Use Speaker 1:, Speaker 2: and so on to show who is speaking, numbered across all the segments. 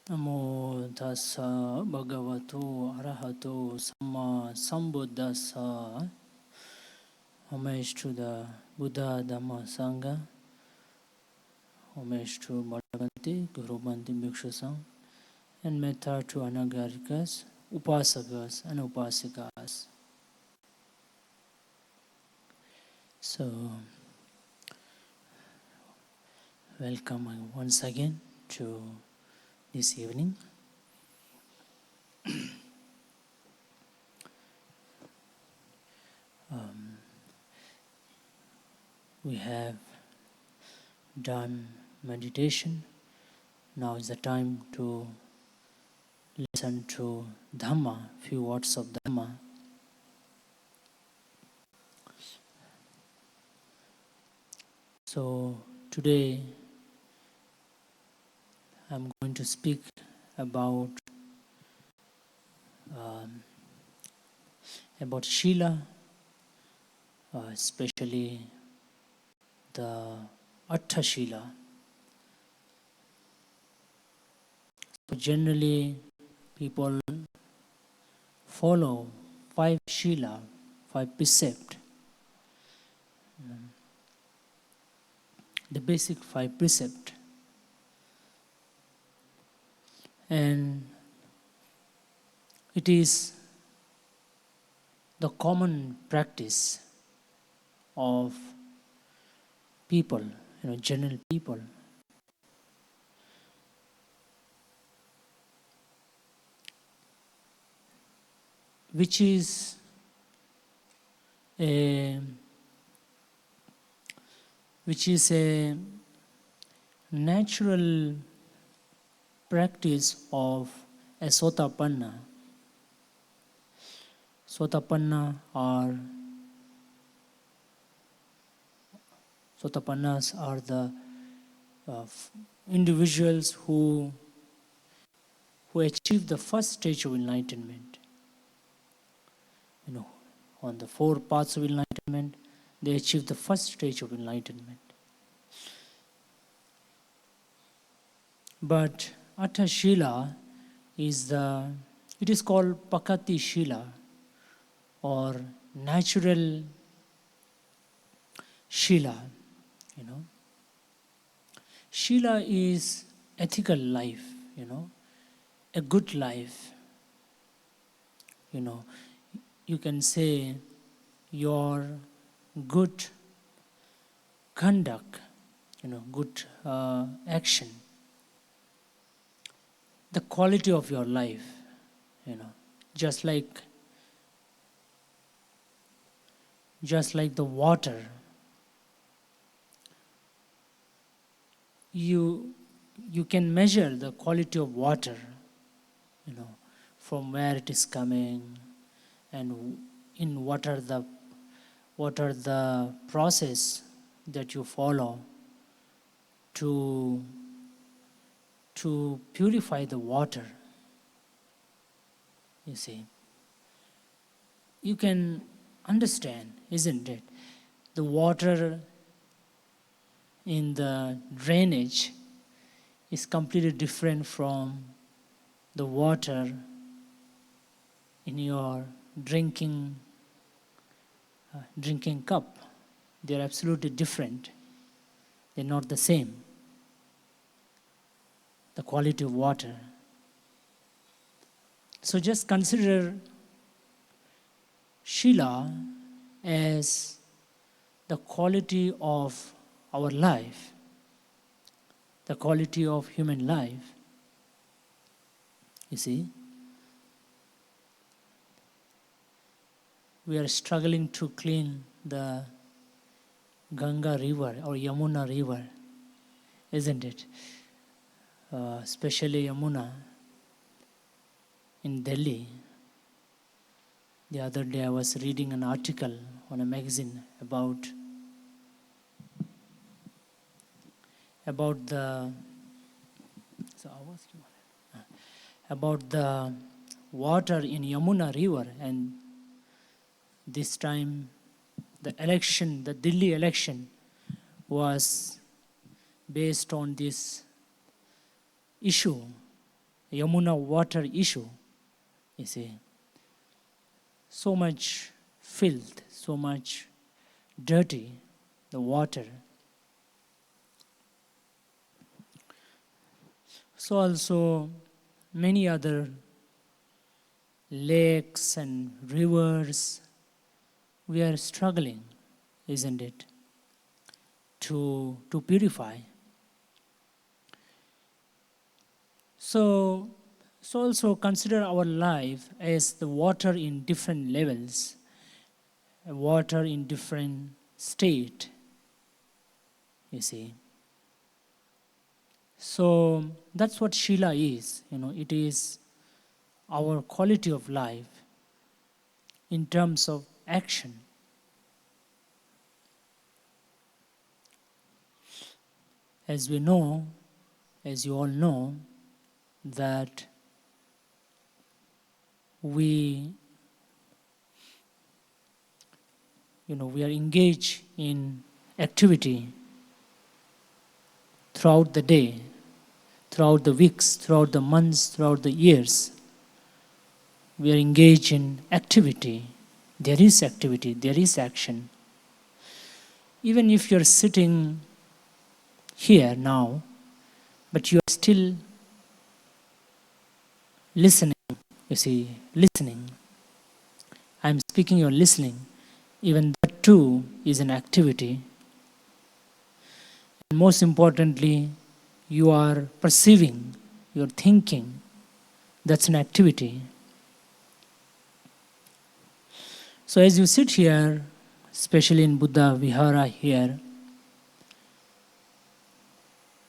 Speaker 1: Namo Tassa Bhagavato Arahato Samma Sambuddhassa. Homage to the Buddha, Dhamma, Sangha. Homage to Bhagavati, Guru Bhante Bhikkhu Sangha. And metta to Anagarikas, Upasakas and Upasikas. So, welcome once again to this evening. We have done meditation. Now is the time to listen to Dhamma, few words of Dhamma. So today I'm going to speak about Shila, especially the Atthasila. So generally people follow 5 Shila, 5 Precept. The basic 5 Precept. And it is the common practice of people, general people. Which is a natural practice of a Sotapanna. Sotapannas are the individuals who achieve the first stage of enlightenment. On the 4 paths of enlightenment, they achieve the first stage of enlightenment. But Atthasila it is called Pakati Shila or natural Shila. Shila is ethical life, a good life. You can say your good conduct, good action, the quality of your life, just like the water. You can measure the quality of water, from where it is coming and in what are the process that you follow to purify the water. You see, you can understand, isn't it? The water in the drainage is completely different from the water in your drinking cup. They are absolutely different. They're not the same. The quality of water. So just consider Shila as the quality of our life, the quality of human life. You see, we are struggling to clean the Ganga river or Yamuna river, isn't it? Especially Yamuna in Delhi. The other day I was reading an article on a magazine about the water in Yamuna river, and this time the Delhi election was based on this issue Yamuna water issue, you see. So much filth, so much dirty, the water. So also many other lakes and rivers, we are struggling, isn't it, to purify. So also consider our life as the water in different levels, water in different state, you see. So that's what Shila is, it is our quality of life in terms of action. As we know, as you all know, that we are engaged in activity throughout the day, throughout the weeks, throughout the months, throughout the years. We are engaged in activity. There is activity, there is action. Even if you're sitting here now, but you are still listening, you see, listening. I'm speaking, you're listening. Even that too is an activity. And most importantly, you are perceiving, you're thinking. That's an activity. So as you sit here, especially in Buddha Vihara here,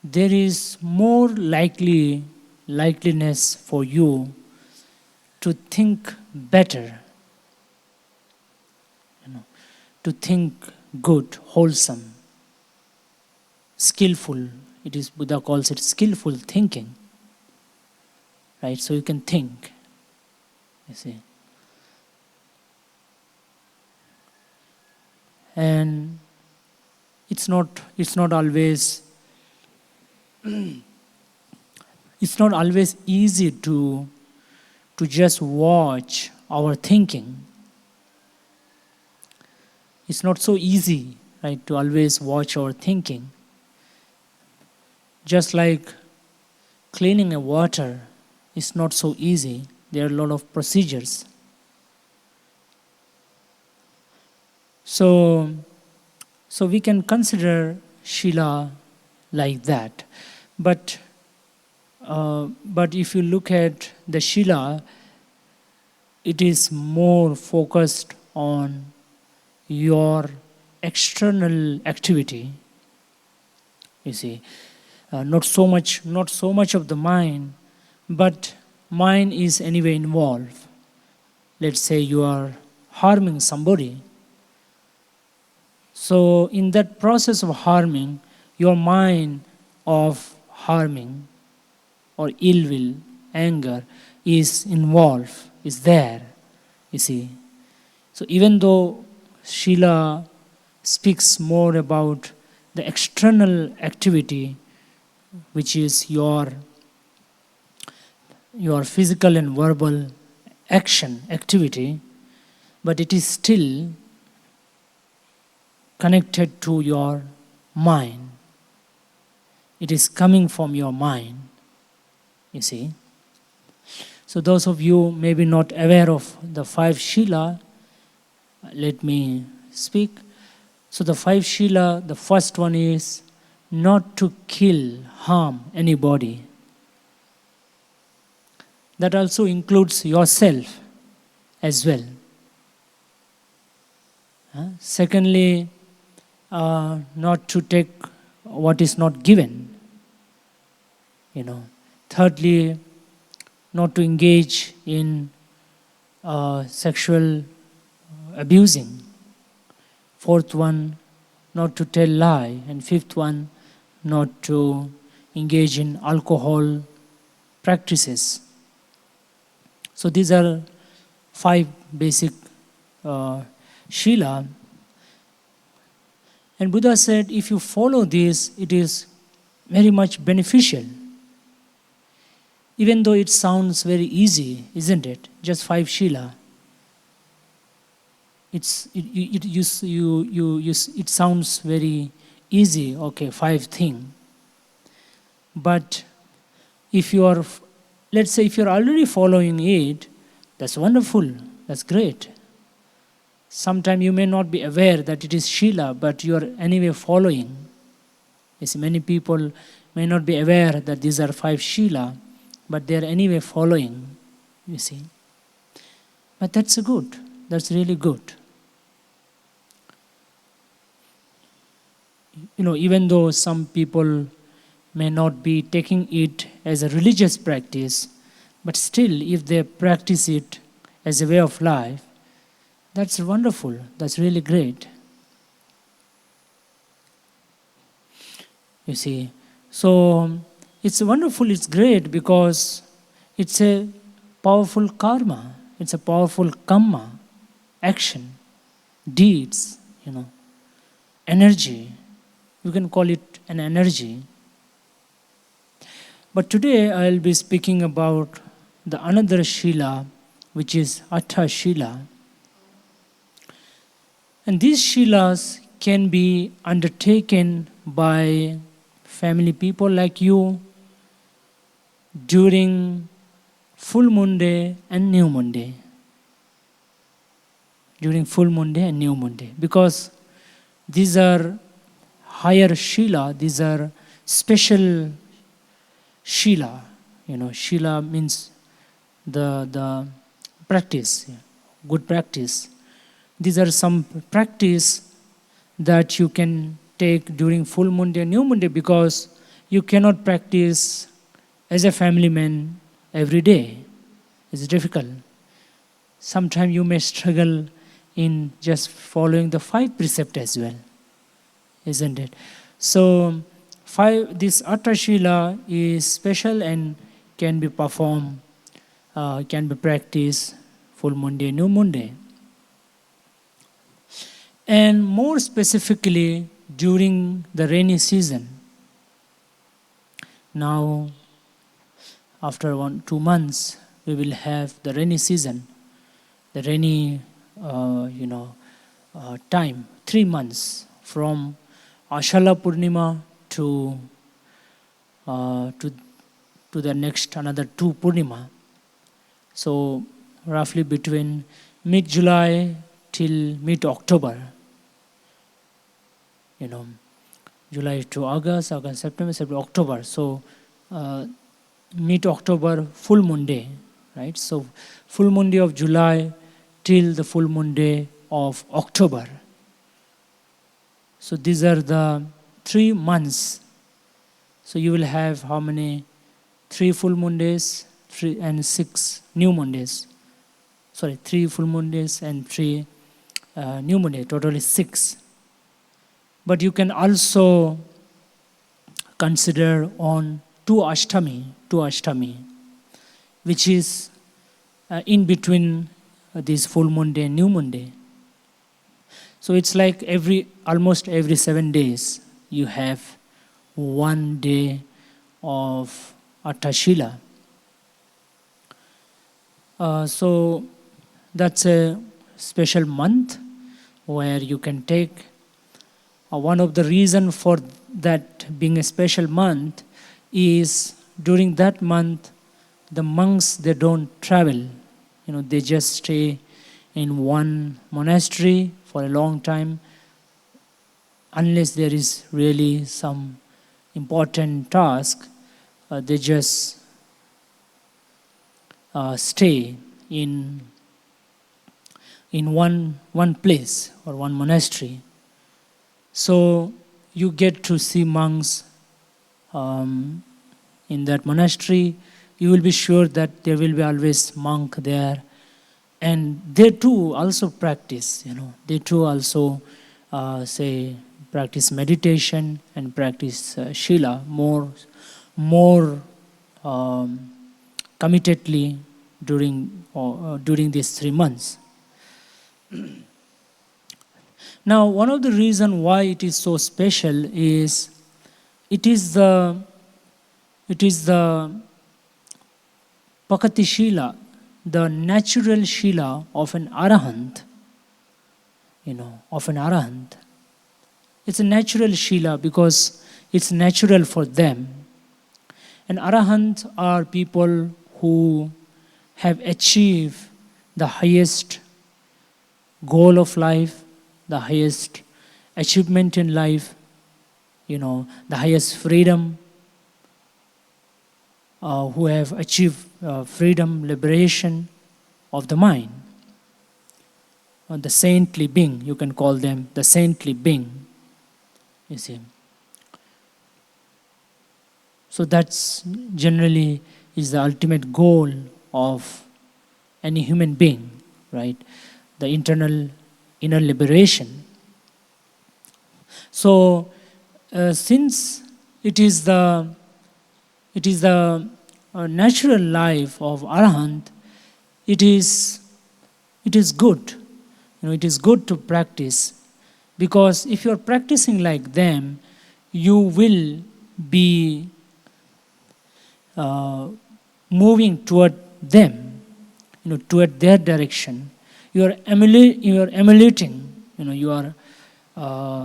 Speaker 1: there is more likeliness for you to think better, to think good, wholesome, skillful. It is, Buddha calls it skillful thinking, right? So you can think, you see. And it's not always easy to just watch our thinking. It's not so easy, right, to always watch our thinking. Just like cleaning a water is not so easy. There are a lot of procedures. So we can consider Shila like that. But if you look at the Shila, it is more focused on your external activity. You see, not so much of the mind, but mind is anyway involved. Let's say you are harming somebody. So in that process of harming, your mind of harming or ill will, anger is involved, is there, you see. So even though Shila speaks more about the external activity, which is your physical and verbal activity, but it is still connected to your mind. It is coming from your mind, you see. So those of you maybe not aware of the 5 Shila, let me speak. So the 5 Shila, the first one is not to kill, harm anybody. That also includes yourself as well. Secondly, not to take what is not given. Thirdly, not to engage in sexual abusing. Fourth one, not to tell lie. And fifth one, not to engage in alcohol practices. So these are 5 basic Shila. And Buddha said, if you follow this, it is very much beneficial. Even though it sounds very easy, isn't it? Just 5 Shila. It sounds very easy, okay, 5 thing. But if you are, let's say if you're already following it, that's wonderful, that's great. Sometimes you may not be aware that it is Shila, but you are anyway following. You see, many people may not be aware that these are 5 Shila, but they are anyway following, you see. But that's good, that's really good. Even though some people may not be taking it as a religious practice, but still if they practice it as a way of life, that's wonderful, that's really great. You see, so it's wonderful, it's great because it's a powerful karma, it's a powerful kamma, action, deeds, energy. You can call it an energy. But today I'll be speaking about the another Shila, which is Atthasila. And these Shilas can be undertaken by family people like you during full moon day and new moon day. During full moon day and new moon day. Because these are higher Shila, these are special Shila. Shila means the practice, good practice. These are some practice that you can take during full moon day and new moon day because you cannot practice as a family man every day. It's difficult. Sometimes you may struggle in just following the 5 precepts as well. Isn't it? So, this Atthasila is special and can be performed, can be practiced full moon day, new moon day. And more specifically during the rainy season. Now, after 1-2 months, we will have the rainy season, the rainy, time, 3 months from Ashala Purnima to the next another 2 Purnima. So roughly between mid-July till mid-October. July to August, September, October. So mid-October, full moon day, right? So full moon day of July till the full moon day of October. So these are the 3 months. So you will have how many? 3 full moon days, 3 and 6 new moon days. 3 full moon days and 3 new moon days, totally 6. But you can also consider on 2 Ashtami, which is in between this full moon day and new moon day. So it's like almost every 7 days you have 1 day of Atthasila. So that's a special month where you can take. One of the reasons for that being a special month is during that month the monks, they don't travel. They just stay in one monastery for a long time, unless there is really some important task. They just stay in one place or one monastery. So you get to see monks in that monastery. You will be sure that there will be always monk there, and they too also practice. They too also practice meditation and practice Shila more committedly during these 3 months. Now, one of the reasons why it is so special is it is the Pakati Shila, the natural Shila of an Arahant, of an Arahant. It's a natural Shila because it's natural for them. And Arahant are people who have achieved the highest goal of life, the highest achievement in life, the highest freedom, who have achieved freedom, liberation of the mind. The saintly being, you can call them the saintly being, you see. So that's generally is the ultimate goal of any human being, right? The inner liberation. So since it is the natural life of Arahant, it is good. It is good to practice, because if you are practicing like them, you will be moving toward them, toward their direction. You are emulating.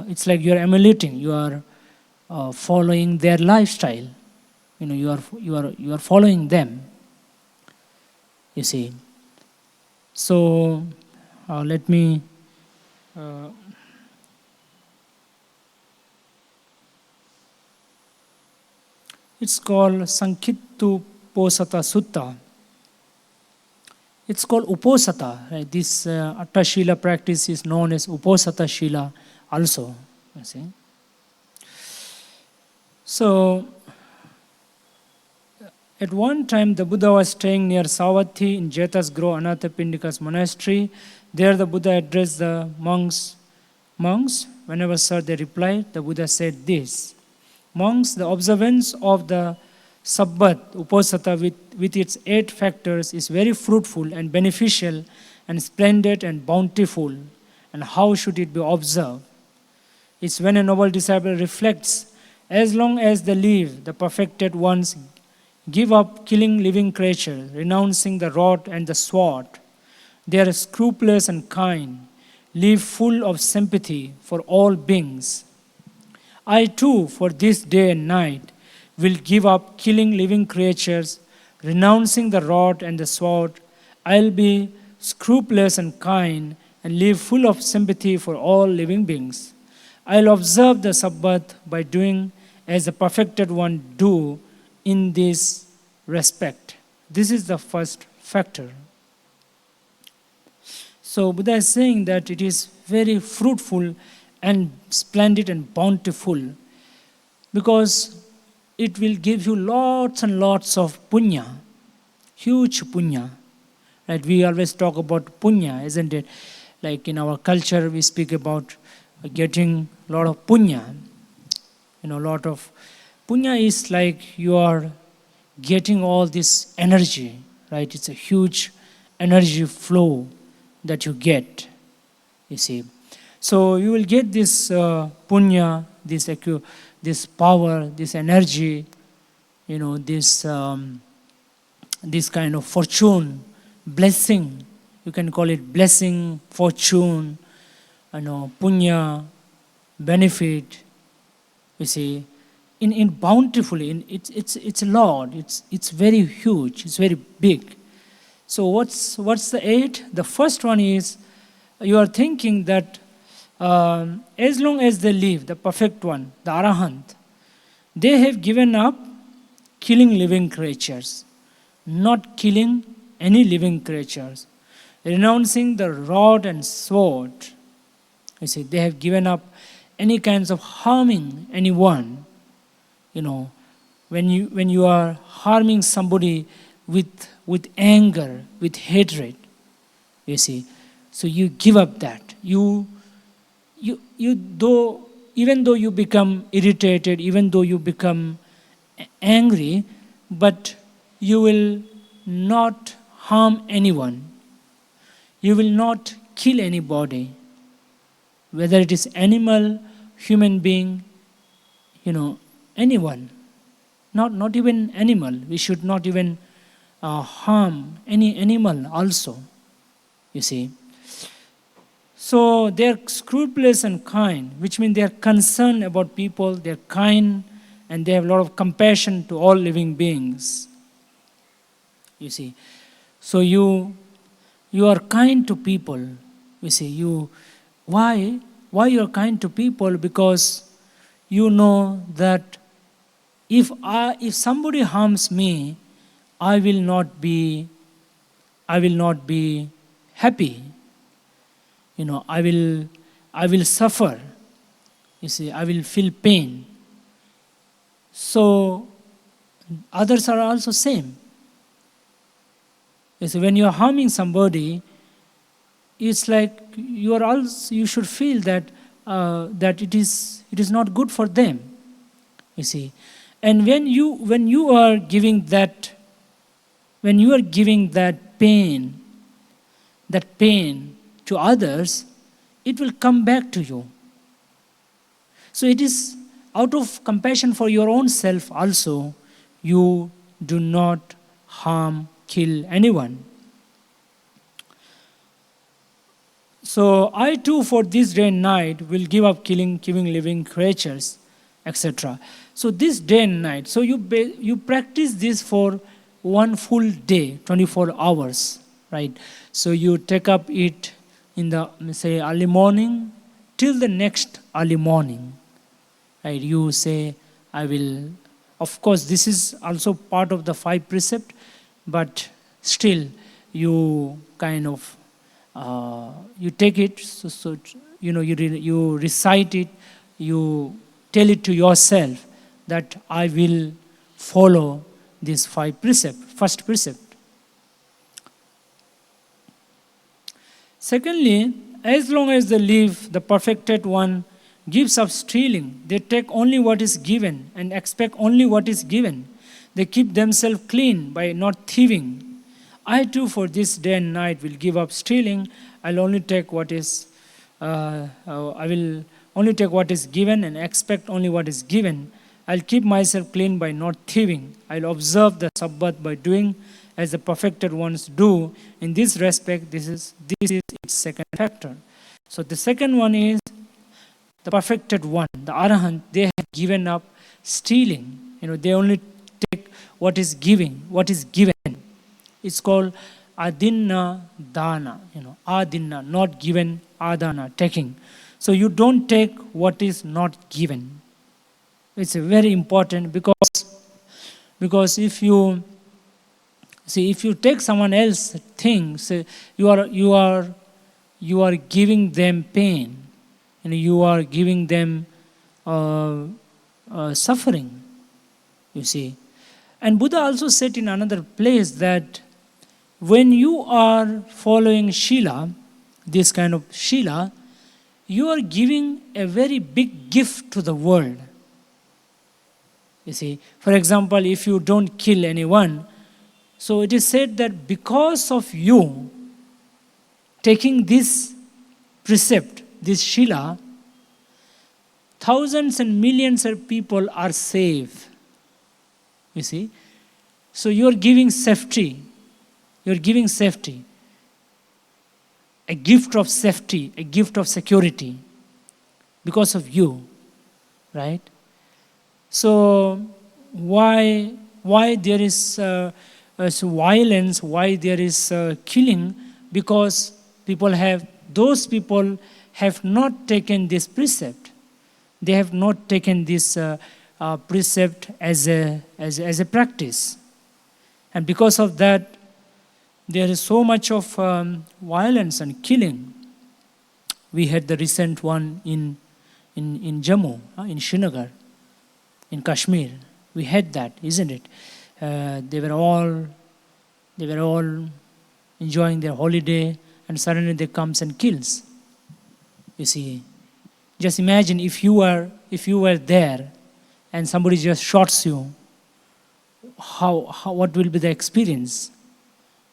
Speaker 1: It's like you are emulating. You are following their lifestyle. You are following them. You see. So let me. It's called Sankittu Posata Sutta. It's called Uposata. Right? This Atthasila practice is known as Uposata Shila also. You see. So, at one time the Buddha was staying near Savatthi in Jeta's Grove, Anathapindika's monastery. There the Buddha addressed the monks. Whenever sir they replied, the Buddha said this: monks, the observance of the Sabbat, Uposata, with its 8 factors is very fruitful and beneficial and splendid and bountiful. And how should it be observed? It's when a noble disciple reflects, as long as they live, the perfected ones give up killing living creatures, renouncing the rod and the sword. They are scrupulous and kind, live full of sympathy for all beings. I too, for this day and night, will give up killing living creatures, renouncing the rod and the sword. I'll be scrupulous and kind and live full of sympathy for all living beings. I'll observe the Sabbath by doing as the perfected one do in this respect. This is the first factor. So Buddha is saying that it is very fruitful and splendid and bountiful, because it will give you lots and lots of punya, huge punya. Right? We always talk about punya, isn't it? Like in our culture, we speak about getting a lot of punya. Lot of punya is like you are getting all this energy, right? It's a huge energy flow that you get, you see. So you will get this punya, this power, this energy, this kind of fortune, blessing. You can call it blessing, fortune, punya, benefit. You see, in bountifully, it's a lot. It's very huge. It's very big. So what's the 8? The first one is you are thinking that as long as they live, the perfect one, the Arahant, they have given up killing living creatures, not killing any living creatures, renouncing the rod and sword. You see, they have given up any kinds of harming anyone. When you are harming somebody with anger, with hatred, you see, so you give up that. Even though you become irritated, even though you become angry, but you will not harm anyone. You will not kill anybody, whether it is animal, human being, anyone. Not even animal. We should not even harm any animal also, you see. So they are scrupulous and kind, which means they are concerned about people, they are kind, and they have a lot of compassion to all living beings, you see. So you are kind to people, you see. Why you are kind to people? Because you know that if somebody harms me, I will not be happy. I will suffer. You see, I will feel pain. So others are also same. You see, when you are harming somebody, it's like you should feel that it is not good for them. You see, and when you are giving that pain to others, it will come back to you. So it is out of compassion for your own self also, you do not harm, kill anyone. So I too for this day and night will give up killing living creatures, etc. So this day and night, so you practice this for one full day, 24 hours, right? So you take up it in the, say, early morning till the next early morning, right? You say, I will, of course this is also part of the 5 precepts, but still you kind of, you take it, so you recite it, you tell it to yourself that I will follow these 5 precepts, first precept. Secondly, as long as they live, the perfected one gives up stealing. They take only what is given and expect only what is given. They keep themselves clean by not thieving. I too for this day and night will give up stealing. I'll only take what is, I will only take what is given and expect only what is given. I'll keep myself clean by not thieving. I'll observe the Sabbath by doing as the perfected ones do. In this respect, this is its second factor. So the second one is the perfected one, the Arahant. They have given up stealing. They only take what is given. It's called adinna dana. Adinna, not given, adana, taking. So you don't take what is not given. It's very important because if you take someone else's things, you are giving them pain, and you are giving them suffering. You see, and Buddha also said in another place that when you are following Shila, this kind of Shila, you are giving a very big gift to the world. You see, for example, if you don't kill anyone, so it is said that because of you taking this precept, this Shila, thousands and millions of people are saved. You see, so you are giving safety. You are giving safety, a gift of safety, a gift of security, because of you, right? So why there is violence? Why there is killing? Because those people have not taken this precept. They have not taken this precept as a practice, and because of that, there is so much of violence and killing. We had the recent one in Jammu, in Srinagar, in Kashmir. We had that, isn't it? They were all enjoying their holiday, and suddenly they comes and kills. You see, just imagine if you were there, and somebody just shoots you. What will be the experience?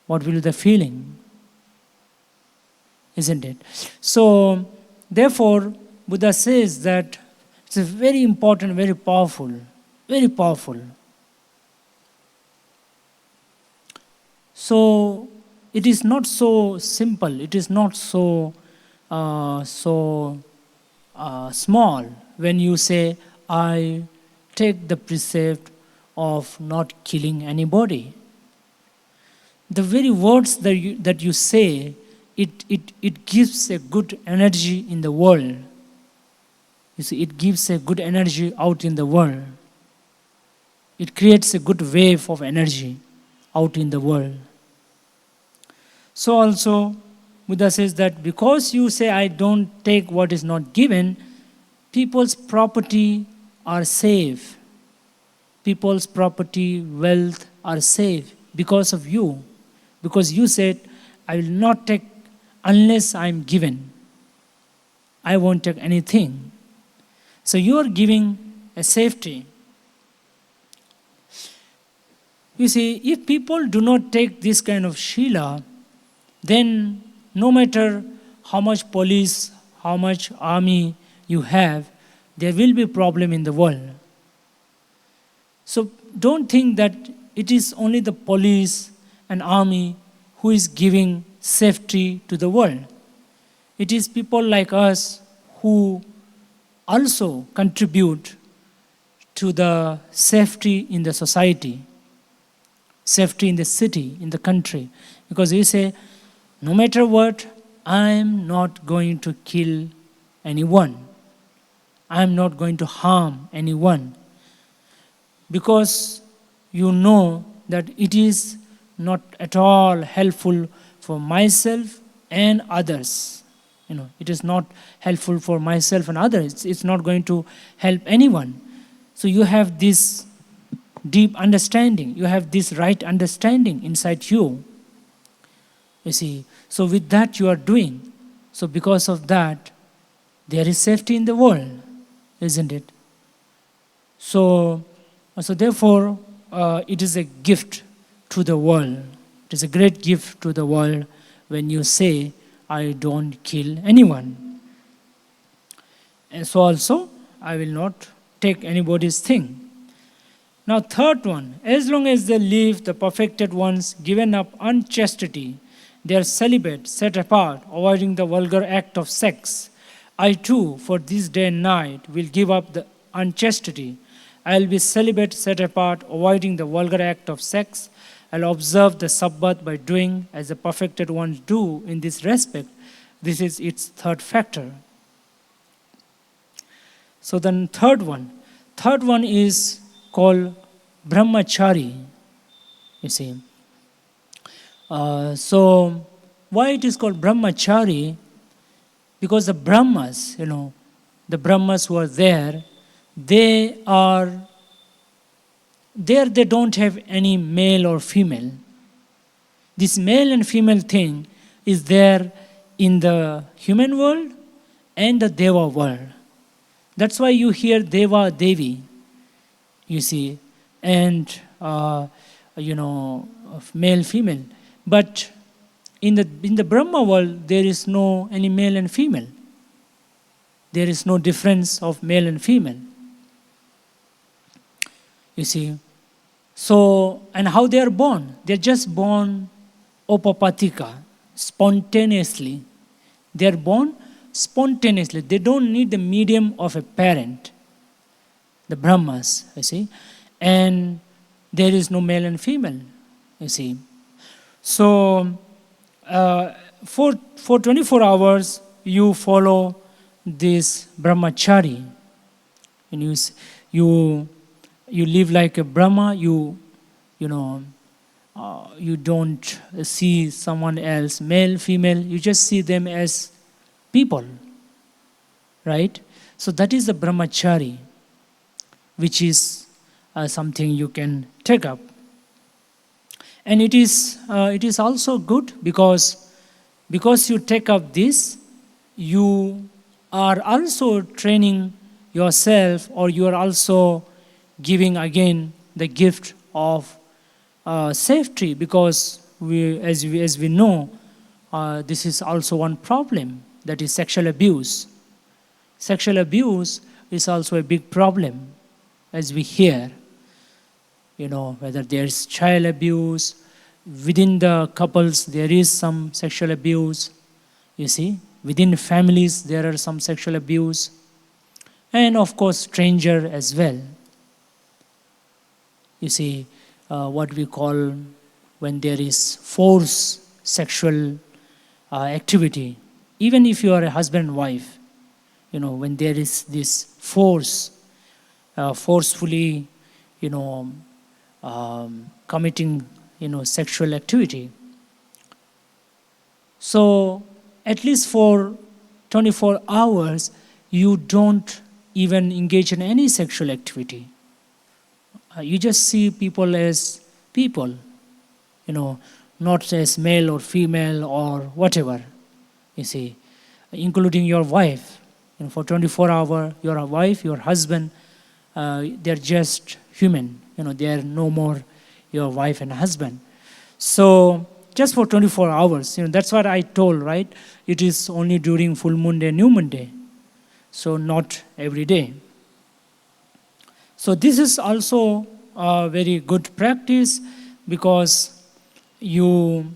Speaker 1: What will be the feeling? Isn't it? So, therefore, Buddha says that it's a very important, very powerful, very powerful. So it is not so simple, it is not so small when you say, I take the precept of not killing anybody. The very words that you say, it gives a good energy in the world. You see, it gives a good energy out in the world. It creates a good wave of energy out in the world. So also, Buddha says that because you say, I don't take what is not given, people's property are safe. People's property, wealth are safe because of you. Because you said, I will not take unless I am given. I won't take anything. So you are giving a safety. You see, if people do not take this kind of Shila, then no matter how much police, how much army you have, there will be a problem in the world. So don't think that it is only the police and army who is giving safety to the world. It is people like us who also contribute to the safety in the society, safety in the city, in the country. Because we say, no matter what, I am not going to kill anyone. I am not going to harm anyone. Because you know that it is not at all helpful for myself and others. It is not helpful for myself and others. It's not going to help anyone. So you have this deep understanding. You have this right understanding inside you. You see, so with that you are doing. So because of that, there is safety in the world, isn't it? So therefore, it is a gift to the world. It is a great gift to the world when you say, I don't kill anyone. And so also, I will not take anybody's thing. Now third one, as long as they live the perfected ones, given up unchastity, they are celibate, set apart, avoiding the vulgar act of sex. I too, for this day and night, will give up the unchastity. I will be celibate, set apart, avoiding the vulgar act of sex. I will observe the Sabbath by doing as the perfected ones do in this respect. This is its third factor. So then third one is called brahmachari, you see. So why it is called brahmachari? Because the Brahmas, the Brahmas who are there, they don't have any male or female. This male and female thing is there in the human world and the Deva world. That's why you hear Deva, Devi, you see, and male, female. But in the Brahma world, there is no any male and female. There is no difference of male and female. You see. So, and how they are born? They are just born opapatika, spontaneously. They are born spontaneously. They don't need the medium of a parent. The Brahmas, you see. And there is no male and female, you see. So, for 24 hours, you follow this brahmachari. And you live like a Brahma, you don't see someone else, male, female, you just see them as people, right? So that is the brahmachari, which is something you can take up. And it is also good because you take up this, you are also training yourself, or you are also giving again the gift of safety, because as we know, this is also one problem, that is sexual abuse. Sexual abuse is also a big problem, as we hear. Whether there's child abuse, within the couples there is some sexual abuse, you see. Within families there are some sexual abuse. And of course, stranger as well. You see, what we call when there is forced sexual activity. Even if you are a husband and wife, when there is this forcefully, committing, sexual activity. So, at least for 24 hours, you don't even engage in any sexual activity. You just see people as people, not as male or female or whatever, you see, including your wife. For 24 hours, your wife, your husband, they're just human. They are no more your wife and husband. So, just for 24 hours, that's what I told, right? It is only during full moon day, new moon day. So, not every day. So, this is also a very good practice because you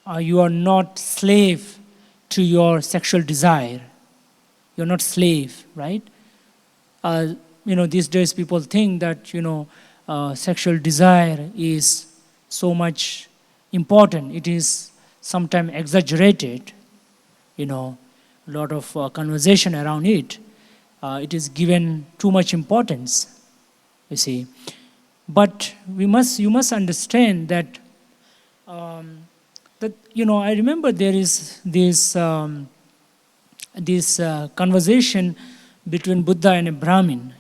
Speaker 1: are not slave to your sexual desire. You're not slave, right? These days people think that, sexual desire is so much important. It is sometimes exaggerated, a lot of conversation around it. It is given too much importance, you see. But you must understand that, I remember there is this conversation between Buddha and a Brahmin,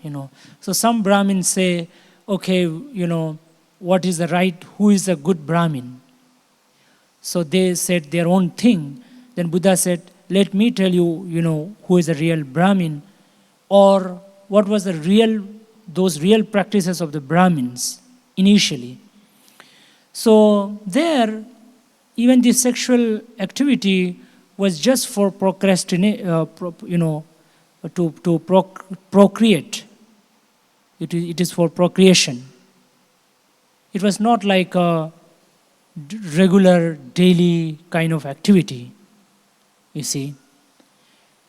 Speaker 1: So some Brahmins say, okay, what is the right, who is a good Brahmin? So they said their own thing. Then Buddha said, let me tell you, who is a real Brahmin, or what was those real practices of the Brahmins initially. So there, even the sexual activity was just for procreate. It is for procreation. It was not like a regular daily kind of activity, you see.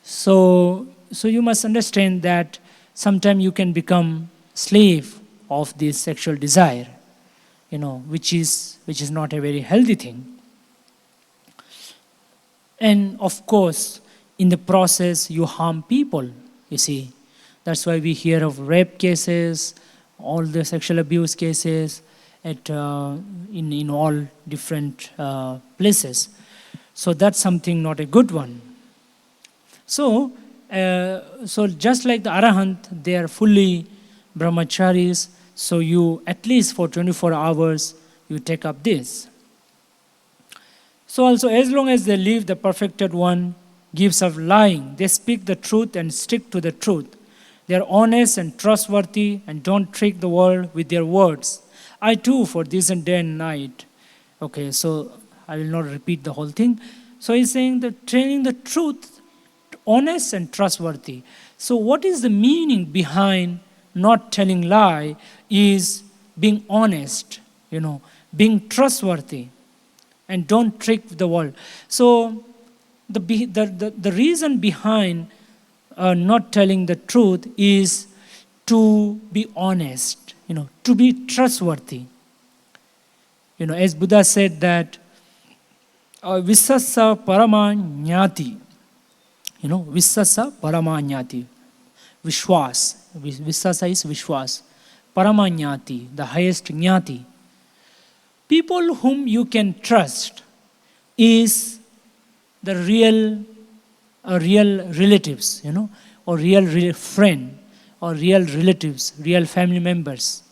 Speaker 1: So you must understand that sometimes you can become slave of this sexual desire, which is not a very healthy thing. And of course, in the process, you harm people, you see. That's why we hear of rape cases, all the sexual abuse cases in all different places. So that's something not a good one. So just like the Arahant, they are fully brahmacharis. So you, at least for 24 hours, you take up this. So also, as long as they live, the perfected one gives up lying. They speak the truth and stick to the truth. They are honest and trustworthy and don't trick the world with their words. I too, for this and day and night. Okay, so I will not repeat the whole thing. So he's saying that training the truth, honest and trustworthy. So what is the meaning behind not telling lie is being honest, being trustworthy, and don't trick the world. So the reason behind not telling the truth is to be honest, to be trustworthy. As Buddha said that Vissasa Paramanyati, Vissasa Paramanyati, Vishwas. Vissasa is Vishwas. Paramanyati, the highest Jnati. People whom you can trust is the real relatives, or real friend, or real relatives, real family members.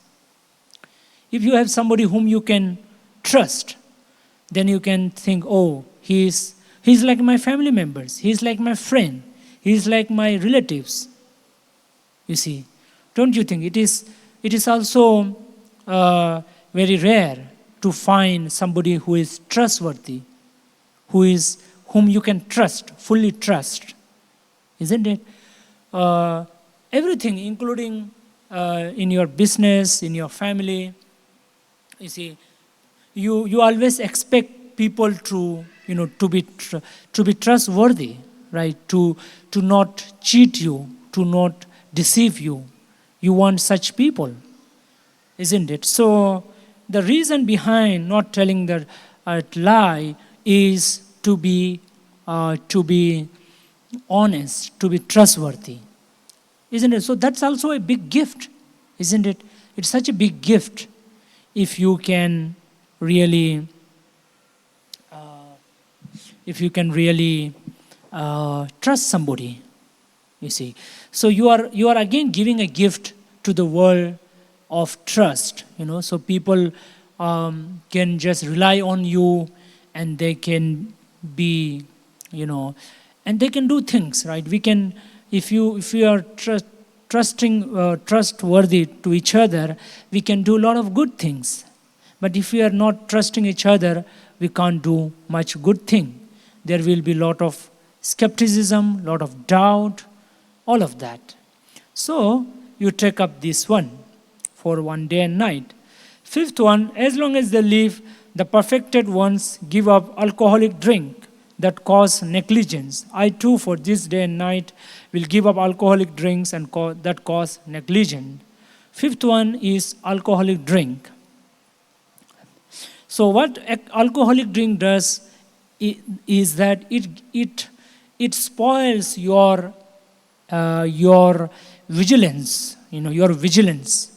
Speaker 1: If you have somebody whom you can trust, then you can think, oh, he's like my family members, he's like my friend, he's like my relatives. You see, don't you think it is also very rare to find somebody who is trustworthy, whom you can trust, fully trust, isn't it? Everything, including in your business, in your family, you see, you always expect people to, to be trustworthy, right? To not cheat you, to not deceive you. You want such people, isn't it? So the reason behind not telling the lie is to be honest, to be trustworthy, isn't it? So that's also a big gift, isn't it? It's such a big gift if you can really, trust somebody. You see, so you are again giving a gift to the world of trust. So people can just rely on you, and they can be, and they can do things, right? We can, if you are trustworthy to each other, we can do a lot of good things. But if we are not trusting each other, we can't do much good thing. There will be a lot of skepticism, lot of doubt, all of that. So you take up this one for one day and night. Fifth one, as long as they live, the perfected ones give up alcoholic drink that cause negligence. I too, for this day and night, will give up alcoholic drinks and that cause negligence. Fifth one is alcoholic drink. So what alcoholic drink does is that it spoils your vigilance, your vigilance,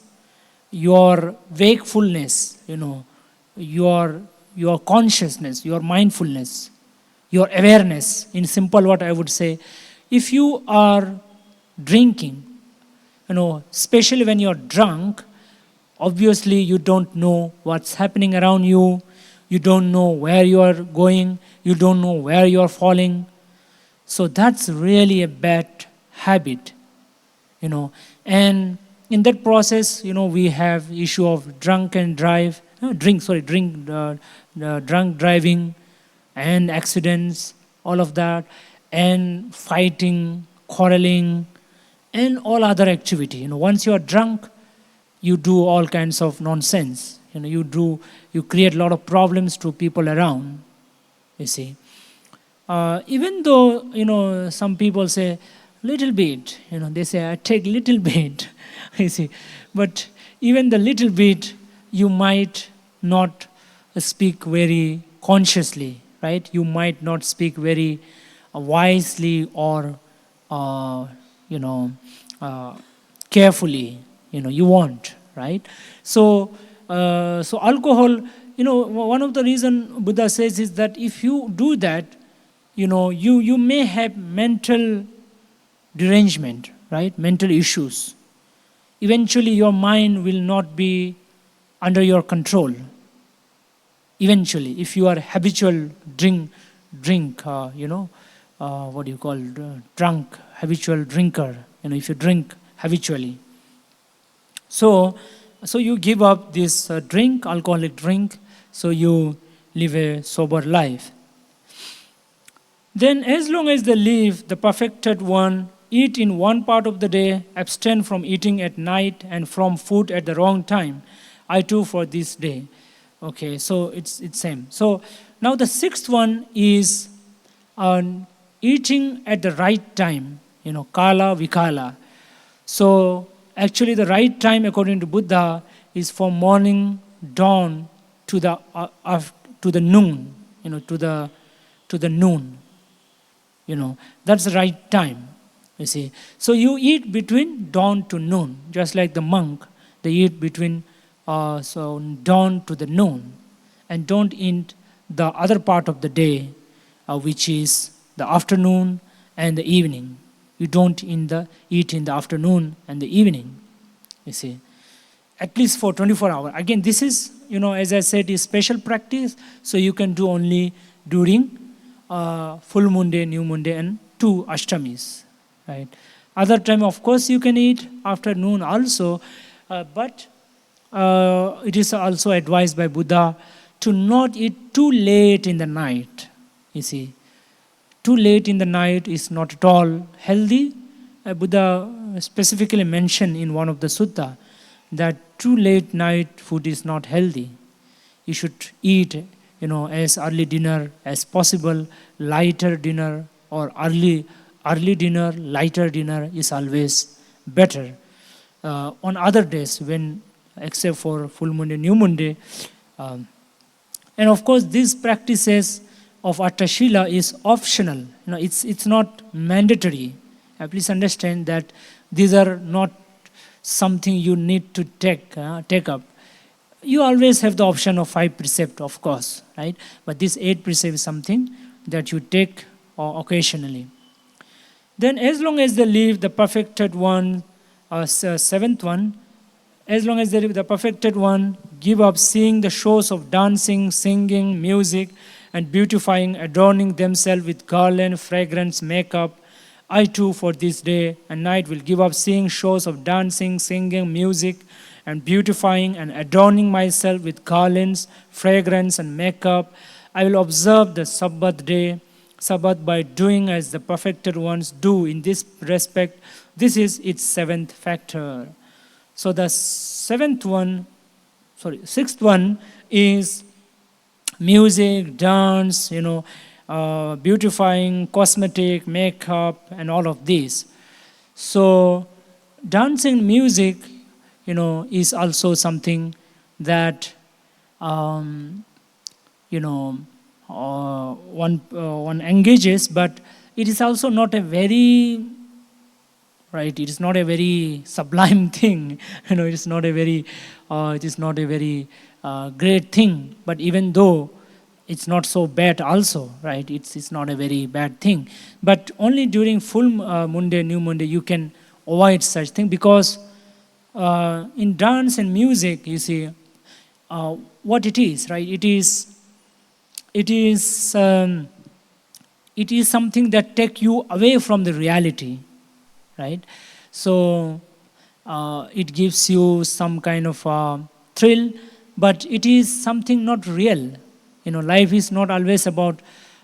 Speaker 1: your wakefulness, your consciousness, your mindfulness, your awareness. In simple, what I would say, if you are drinking, especially when you're drunk, obviously you don't know what's happening around you. You don't know where you are going. You don't know where you are falling. So that's really a bad habit, And in that process, we have issue of drunk driving, and accidents, all of that, and fighting, quarreling, and all other activity. Once you are drunk, you do all kinds of nonsense. You create a lot of problems to people around. You see, even though some people say little bit, they say I take little bit. You see, but even the little bit, you might not speak very consciously, right? You might not speak very wisely or carefully. You won't, right? So alcohol, one of the reason Buddha says is that if you do that, you may have mental derangement, right? Mental issues. Eventually, your mind will not be under your control. Eventually, if you are habitual drunk, habitual drinker, if you drink habitually. So you give up this alcoholic drink, so you live a sober life. Then as long as they live, the perfected one, eat in one part of the day, abstain from eating at night and from food at the wrong time. I too for this day. Okay, so it's same. So now the sixth one is eating at the right time, kala vikala. So actually the right time according to Buddha is from morning dawn to the noon, to the noon. That's the right time. You see, so you eat between dawn to noon, just like the monk. They eat between dawn to the noon, and don't eat the other part of the day, which is the afternoon and the evening. You don't eat in the afternoon and the evening. You see, at least for 24 hours. Again, this is as I said, is special practice. So you can do only during full moon day, new moon day, and 2 ashtamis. Right. Other time, of course, you can eat afternoon also, but it is also advised by Buddha to not eat too late in the night. You see, too late in the night is not at all healthy. Buddha specifically mentioned in one of the sutta that too late night food is not healthy. you should eat, as early dinner as possible. Lighter dinner or early dinner, lighter dinner is always better. On other days, except for full moon day, new moon day, and of course these practices of Atthasila is optional. It's not mandatory. Please understand that these are not something you need to take up. You always have the option of 5 precepts, of course, right? But this 8 precept is something that you take occasionally. Then as long as they live the perfected one, 7th one, as long as they live the perfected one, give up seeing the shows of dancing, singing, music, and beautifying, adorning themselves with garland, fragrance, makeup. I too, for this day and night, will give up seeing shows of dancing, singing, music, and beautifying and adorning myself with garlands, fragrance, and makeup. I will observe the Sabbath by doing as the perfected ones do in this respect. This is its 7th factor. So the 6th one is music, dance, beautifying, cosmetic, makeup, and all of these. So dancing, music, is also something that one engages, but it is also not a very right. It is not a very sublime thing. It is not a very great thing. But even though it's not so bad, also, right? It's not a very bad thing. But only during full moon day, new moon day, you can avoid such thing, because in dance and music, you see, what it is, right? It is something that take you away from the reality, right? So it gives you some kind of thrill, but it is something not real. Life is not always about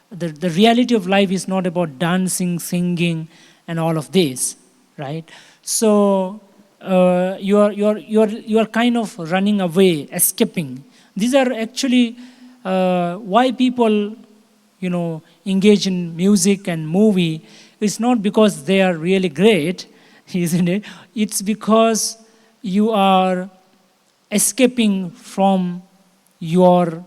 Speaker 1: the reality of life is not about dancing, singing, and all of this, right? So you are kind of running away, escaping. These are actually why people engage in music and movie. It's not because they are really great, isn't it? It's because you are escaping from your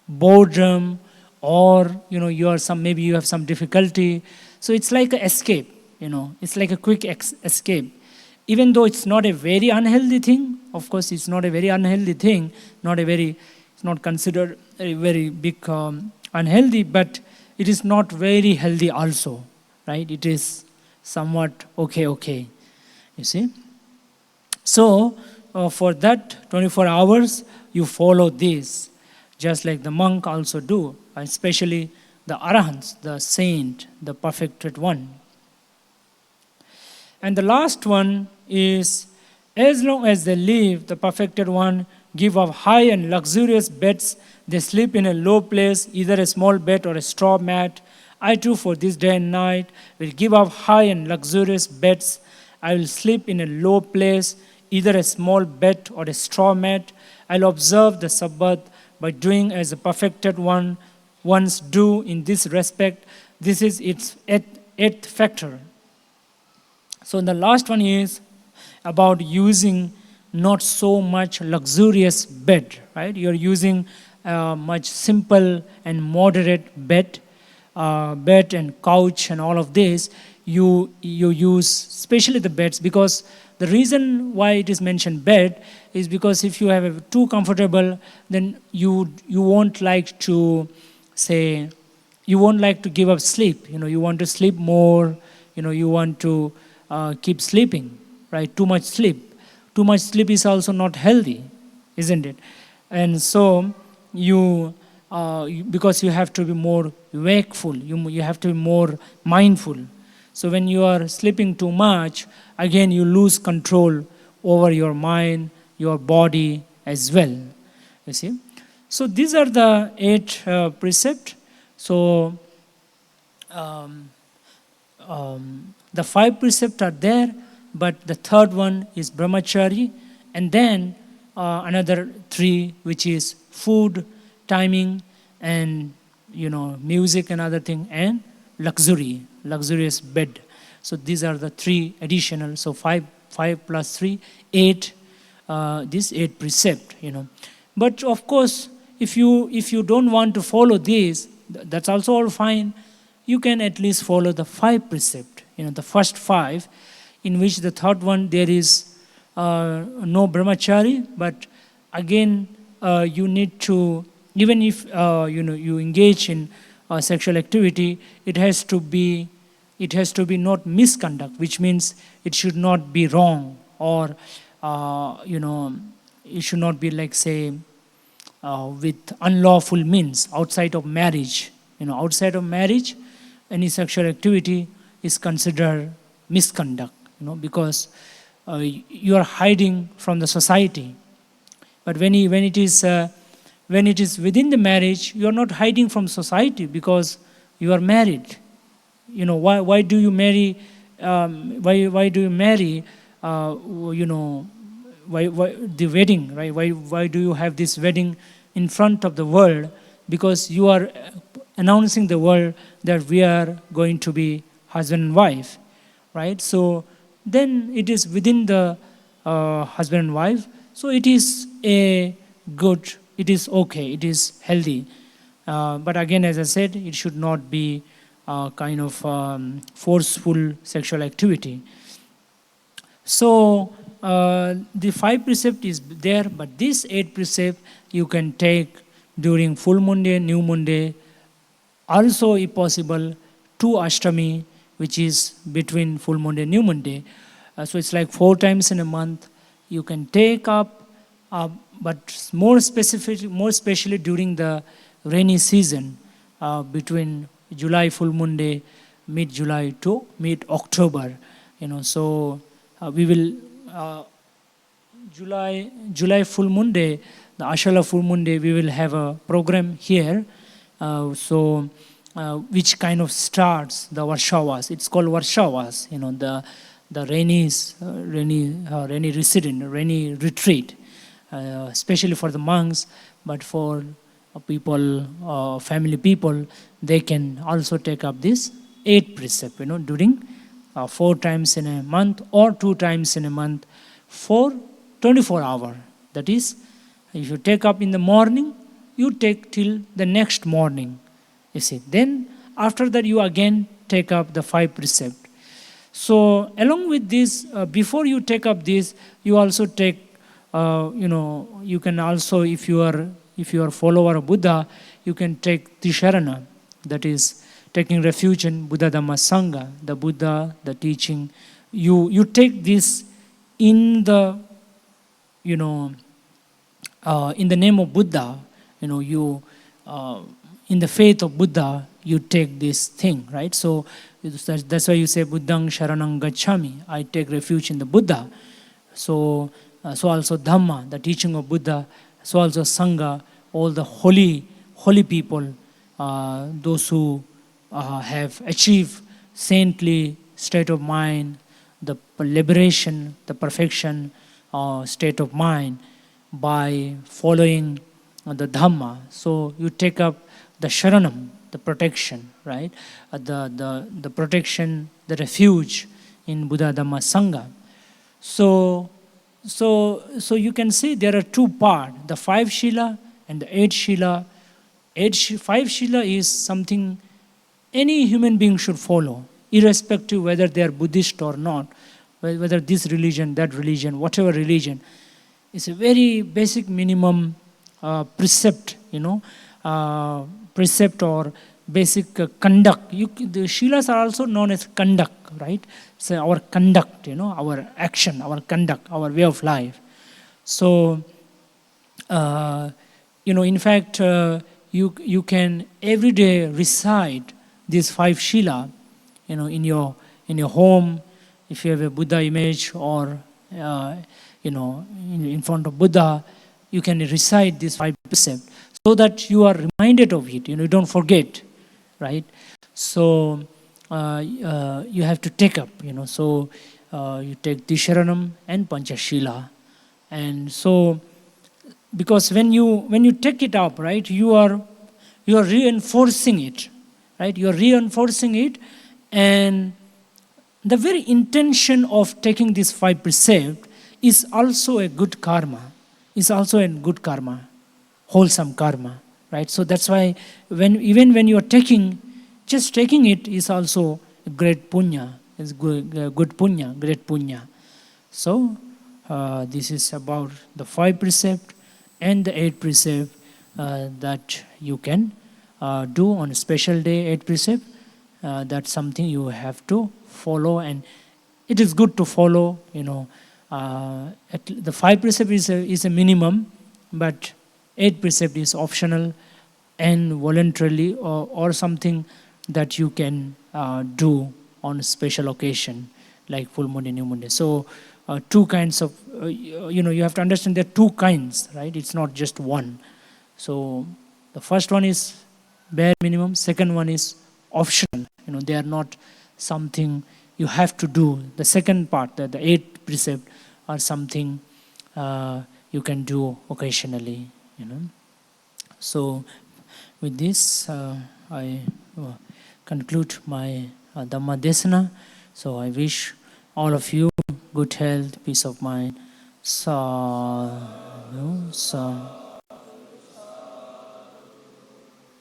Speaker 1: boredom, or maybe you have some difficulty. So it's like an escape. It's like a quick escape. Even though it's not a very unhealthy thing, of course it's not a very unhealthy thing, it's not considered a very big unhealthy, but it is not very healthy also, right? It is somewhat okay, you see. So for that 24 hours, you follow this, just like the monk also do, especially the arahants, the saint, the perfected one. And the last one is, as long as they live, the perfected one, give up high and luxurious beds. They sleep in a low place, either a small bed or a straw mat. I too, for this day and night, will give up high and luxurious beds. I will sleep in a low place, either a small bed or a straw mat. I'll observe the Sabbath by doing as the perfected ones do in this respect. This is its 8th factor. So the last one is about using not so much luxurious bed, right? You're using much simple and moderate bed and couch and all of this. You use especially the beds, because the reason why it is mentioned bed is because if you have a too comfortable, then you won't like to give up sleep. You want to sleep more. You want to keep sleeping, right? Too much sleep is also not healthy, isn't it? And so because you have to be more wakeful, you have to be more mindful. So when you are sleeping too much, again you lose control over your mind, your body as well, you see. So these are the 8 precepts. So the 5 precepts are there, but the 3rd one is brahmachari, and then another 3, which is food, timing, and music and other thing, and luxurious bed. So these are the 3 additional. So 5 plus 3, 8. This 8 precept. But of course, if you don't want to follow these, that's also all fine. You can at least follow the 5 precept. The first 5, in which the third one there is no brahmachari, but again you need to, even if you engage in sexual activity, it has to be not misconduct, which means it should not be wrong, or it should not be like, say, with unlawful means outside of marriage. Outside of marriage, any sexual activity is considered misconduct, because you are hiding from the society. But when it is within the marriage, you are not hiding from society, because you are married. Why do you marry? Why do you marry? Why the wedding, right? Why do you have this wedding in front of the world? Because you are announcing the world that we are going to be husband and wife, right? So then it is within the husband and wife. So it is good, it is okay, it is healthy. But again, as I said, it should not be kind of forceful sexual activity. So the 5 precept is there, but this 8 precept you can take during full moon day, new moon day, also if possible 2 Ashtami, which is between full moon day and new moon day. So it's like 4 times in a month you can take up, but more especially during the rainy season, between July full moon day, mid-July to mid-October. So we will July full moon day, the Ashala full moon day, we will have a program here. Which kind of starts the Varshavas. It's called Varshavas. The rainy resident, rainy retreat, especially for the monks, but for people, family people, they can also take up this 8 precept, during 4 times in a month or 2 times in a month for 24 hours. That is, if you take up in the morning, you take till the next morning. You see, then after that you again take up the 5 precept. So along with this, before you take up this, you also take, you can also, if you are follower of Buddha, you can take Tisharana, that is taking refuge in Buddha Dhamma Sangha, the Buddha, the teaching. You take this in the, in the name of Buddha, in the faith of Buddha, you take this thing, right? So that's why you say Buddhang Sharanang Gacchami. I take refuge in the Buddha. So also Dhamma, the teaching of Buddha. So also Sangha, all the holy people, those who have achieved saintly state of mind, the liberation, the perfection state of mind by following the Dhamma. So you take up the Sharanam, the protection, right? The protection, the refuge in Buddha Dhamma Sangha. So you can see there are 2 parts, the 5 Shila and the 8 Shila. 5 Shila is something any human being should follow, irrespective whether they are Buddhist or not, whether this religion, that religion, whatever religion. It's a very basic minimum precept, precept or basic conduct. The Shilas are also known as conduct, right? So our conduct, our action, our conduct, our way of life. So, in fact, you can every day recite these 5 Shila, in your home, if you have a Buddha image or, in front of Buddha, you can recite these 5 precepts so that you are reminded of it, you don't forget, right? So you have to take up, so you take Tisharanam and Panchashila. And so because when you take it up, right, you are reinforcing it, right? You are reinforcing it, and the very intention of taking this 5 precepts is also a good karma. Is also a good karma, wholesome karma, right? So that's why even when you are just taking it is also a great punya. It's good punya, great punya. So this is about the 5 precepts and the 8 precepts that you can do on a special day. 8 precepts, that's something you have to follow, and it is good to follow. The 5 precepts is a minimum, but 8 precept is optional and voluntarily, or something that you can do on a special occasion like full moon and new moon day. So two kinds of, you have to understand there are two kinds, right? It's not just one. So the first one is bare minimum, second one is optional. They are not something you have to do. The second part, the 8 precept, are something you can do occasionally. So with this, I conclude my Dhamma Desana. So I wish all of you good health, peace of mind. Sadhu, sadhu.